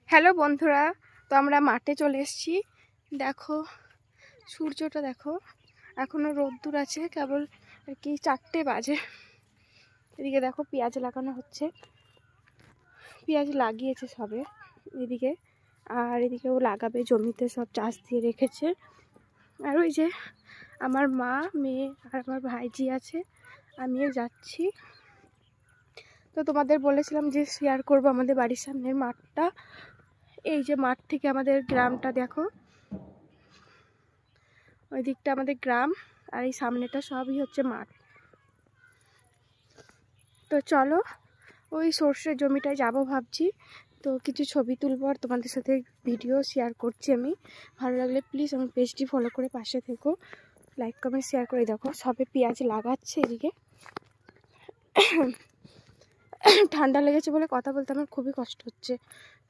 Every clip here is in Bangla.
হ্যালো বন্ধুরা, তো আমরা মাঠে চলে এসেছি। দেখো সূর্যটা দেখো, এখনো রোদ্দুর আছে, কেবল আর কি 4টে বাজে। এদিকে দেখো পেঁয়াজ লাগানো হচ্ছে, পেঁয়াজ লাগিয়েছে সবে এদিকে, আর এদিকেও লাগাবে, জমিতে সব চাষ দিয়ে রেখেছে। আর ওই যে আমার মা, মেয়ে আর আমার ভাইজি আছে, আমিও যাচ্ছি। তো তোমাদের বলেছিলাম যে শেয়ার করব আমাদের বাড়ির সামনের মাঠটা। এই যে মাঠ থেকে আমাদের গ্রামটা দেখো, ওই দিকটা আমাদের গ্রাম, আর এই সামনেটা সবই হচ্ছে মাঠ। তো চলো ওই সর্ষের জমিটায় যাব ভাবছি। তো কিছু ছবি তুলব আর তোমাদের সাথে ভিডিও শেয়ার করছি আমি। ভালো লাগলে প্লিজ আমার পেজটি ফলো করে পাশে থেকো, লাইক কমেন্ট শেয়ার করে। দেখো সবে পেঁয়াজ লাগাচ্ছে এদিকে। ঠান্ডা লেগেছে বলে কথা বলতে আমার খুবই কষ্ট হচ্ছে,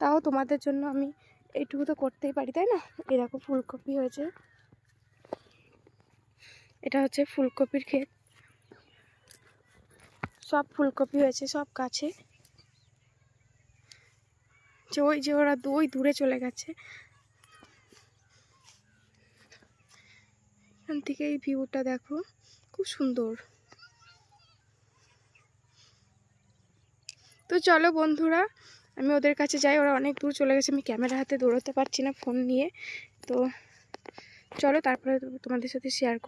তাও তোমাদের জন্য আমি এইটুকু তো করতেই পারি, তাই না? এই দেখো ফুলকপি হয়েছে, এটা হচ্ছে ফুলকপির ক্ষেত, সব ফুলকপি হয়েছে সব গাছে। যে ওই যে ওরা ওই দূরে চলে গেছে, এখান থেকে এই ভিউটা দেখো, খুব সুন্দর। তো চলো বন্ধুরা, আমি ওদের কাছে যাই, ওরা অনেক দূর চলে গেছে, আমি ক্যামেরা হাতে দৌড়াতে পারছি না ফোন নিয়ে। তো চলো তারপরে তোমাদের সাথে শেয়ার করছি।